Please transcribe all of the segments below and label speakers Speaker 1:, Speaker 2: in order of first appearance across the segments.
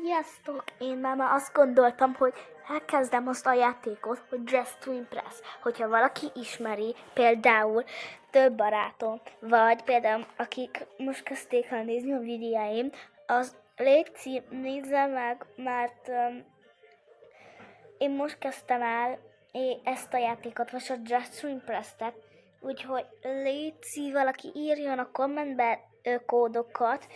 Speaker 1: Sziasztok! Én már azt gondoltam, hogy elkezdem azt a játékot, hogy Dress to Impress. Hogyha valaki ismeri, például több barátom, vagy például akik most kezdték el nézni a videóim, az légy nézze meg, mert én most kezdtem el ezt a játékot, vagy a Dress to Impress-et, úgyhogy légy valaki írjon a kommentbe kódokat,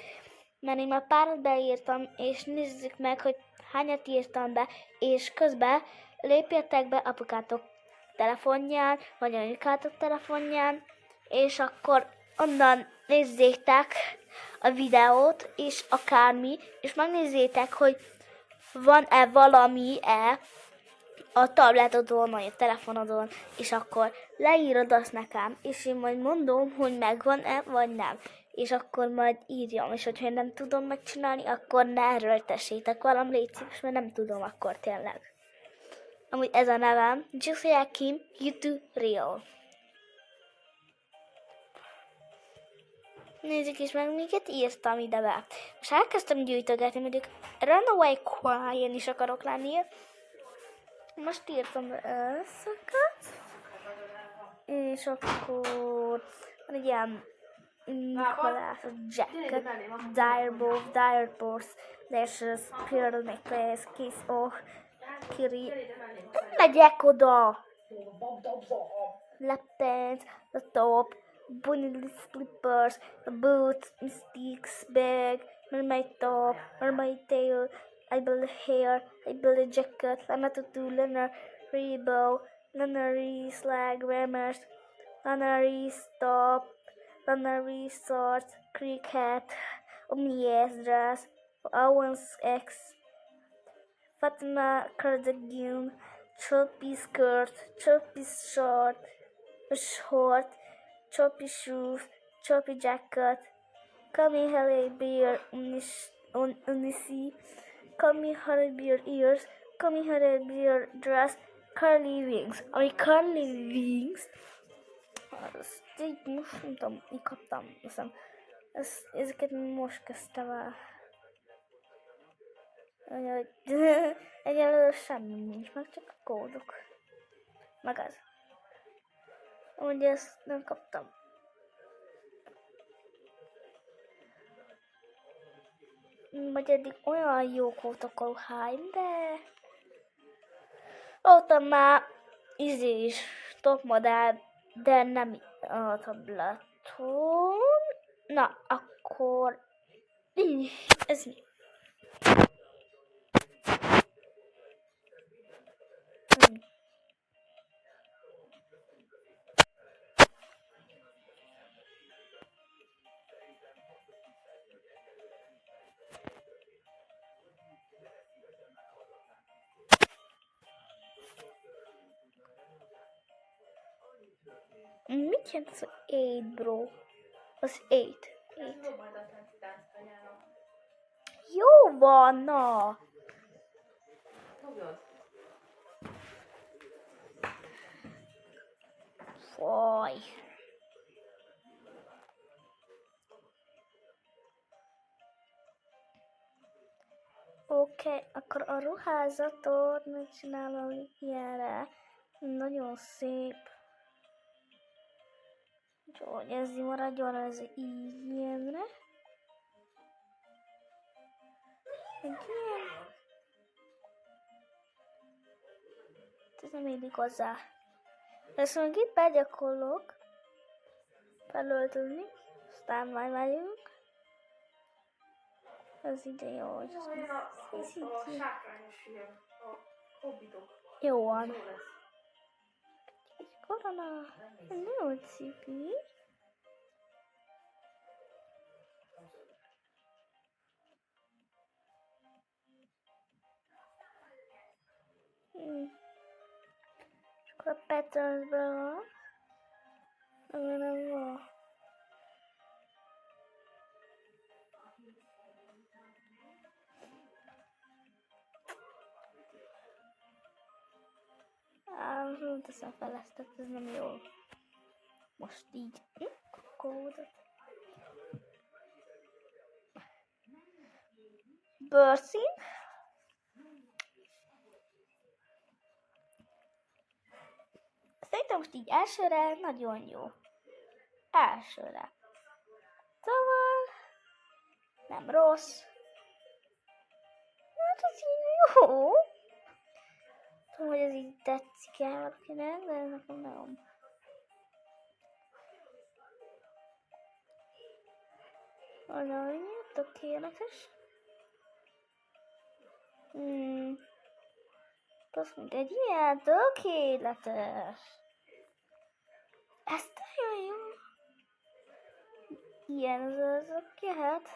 Speaker 1: mert én már párat beírtam, és nézzük meg, hogy hányat írtam be, és közben lépjetek be apukátok telefonján, vagy anyukátok telefonján, és akkor onnan nézzétek a videót, és akármi, és megnézzétek, hogy van-e valami-e a tabletodon, vagy a telefonodon, és akkor leírod azt nekem, és én majd mondom, hogy megvan-e, vagy nem. És akkor majd írjam, és hogyha én nem tudom megcsinálni, akkor ne erőltessétek valami, légy szíves, mert nem tudom akkor tényleg. Amúgy ez a nevem, Julia Kim YouTube Real. Nézzük is meg, miket írtam ide be. Most elkezdtem gyűjtögetni, mondjuk Runaway Quiet is akarok lenni. Most írtam ezeket, és akkor van egy ilyen Nicholas Jacket, Direboss, Dashes, Pearl Necklace, Kiss of Kiri. Megyek oda! Lepants, the top, bunny slippers, the boots, sticks, bag, mermaid top, mermaid tail, I build hair, I build a jacket, Lana tutu, Lana rainbow, Lana slag, rammers, Lana top, Lana shorts, cricket, Omni's dress, Owen's X, Fatima cardigan, choppy skirt, choppy short, choppy shoes, choppy jacket, Kami Haley Bear Unisi, Kami Haley Bear ears, Kami Haley Bear dress, curly wings. Ami curly wings, azt így most nem tudom, így kaptam, hiszem. Ezeket most kezdtem el. Egyelőre semmi nincs, meg csak a kódok. Meg az. Ugye ezt nem kaptam. Vagy eddig olyan jók voltak a ruháim, de... Voltam már is top modell, de nem a tableton. Na, akkor... Ez mi? Mit jelent az 8, bro? Az 8. Jó van, na! Faj. Oké, akkor a ruházatot megcsinálom ilyenre. Nagyon szép. Hogy ez maradjon, ez így ilyenre. Egy ilyen. Ez nem illik hozzá. Ezt mondjuk itt begyakorlok. Felöltözni. Aztán majd megyünk. Ez ide jó, hogy ez így. Jó van. Korona. Nagyon cipi. És akkor a patternsben van. Ami nem van. Nem teszem fel ezt, tehát ez nem jó. Most így. Kódot. Bőrszín. Szerintem most így elsőre nagyon jó. Elsőre. Szóval nem rossz. Hát ez így jó. Tudom, hogy ez így tetszik el valakinek, de nekem nem. Valami tökéletes. Azt mondja, egy ilyen tökéletes. Ez nagyon jó. Ilyen az jöhet.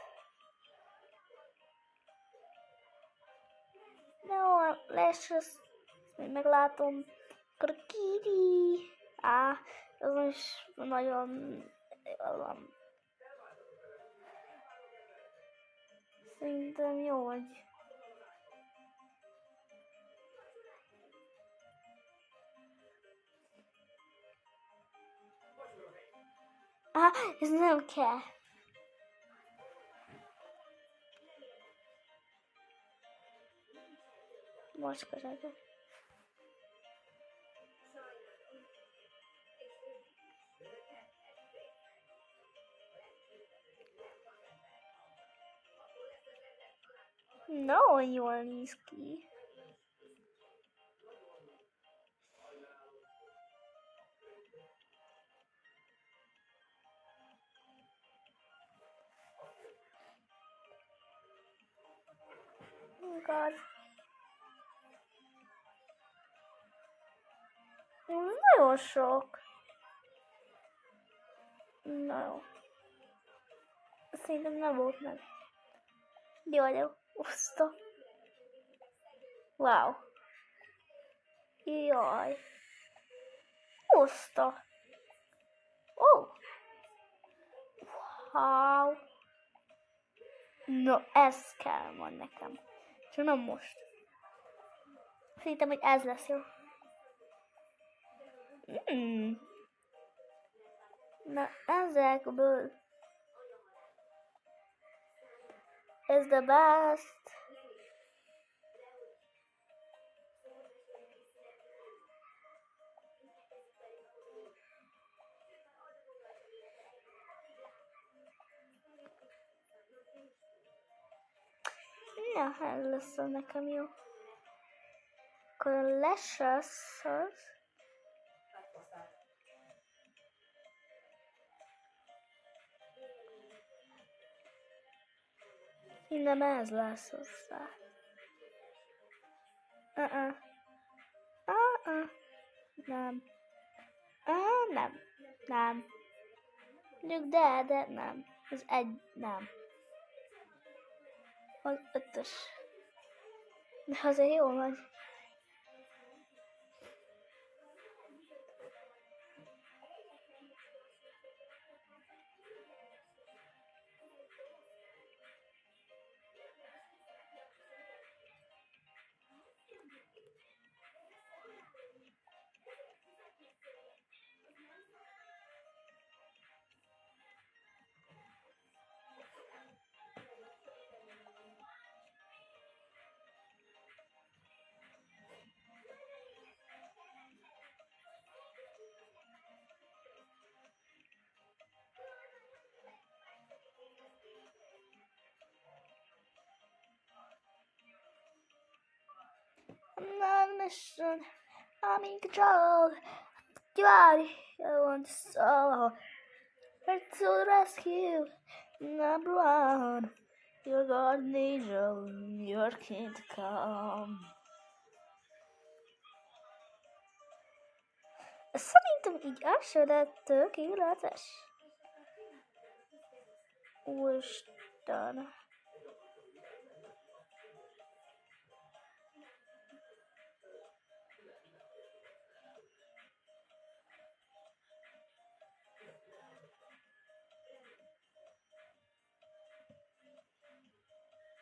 Speaker 1: No, lesz, még meglátom. Akkor a Kitty. Az is nagyon van. Szerintem jó vagy. Ez nem kell. Macska zsebbe. Nagyon jól néz ki. Oh God. Nagyon sok. Na jó. Szerintem nem volt meg. Jó. Oszta. Wow. Jaj. Oszta. Oh. Wow. No, ez kell van nekem. Csak nem most. Szerintem, hogy ez lesz jó. Na, ezekből. Ez the best. Ja, ez lesz nekem jó. Akkor a Lashes az. Nem ez lesz hozzá. Nem. Nem. Mondjuk de nem. Ez egy nem. Az 5-ös. De azért jó vagy. I'm on a mission. I'm in control. I want to solo. Let's to the rescue. Number 1. You're guardian angel. You're king to come. Szerintem így elsőre tökéletes. Úristen.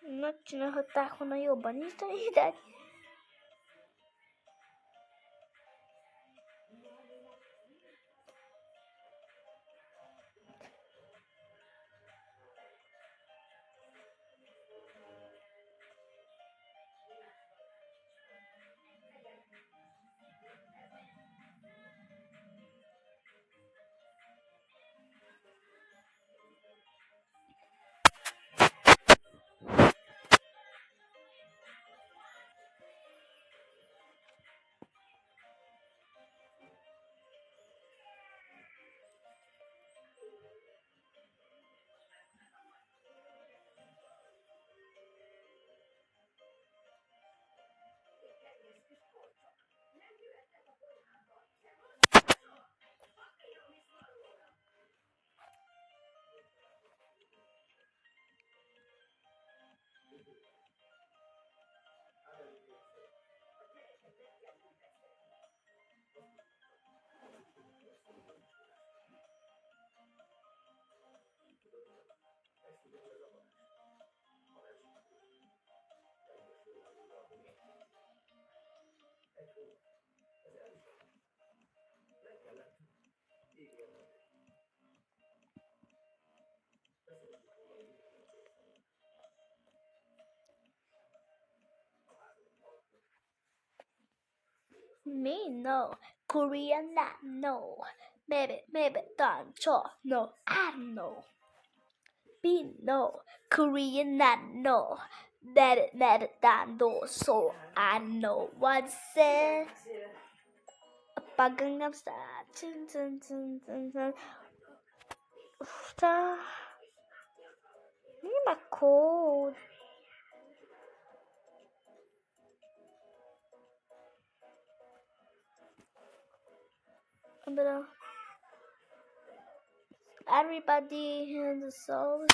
Speaker 1: Megcsinálhatták volna jobban is, de ide. Me no. Korean not no. Maybe Dancho no. I don't know. Me no. Korean not no. Maybe Dando so I know what's it. Gangnam Style. Chun, chun, chun, chun, chun. Sta. Hindi cold. Everybody in the soul.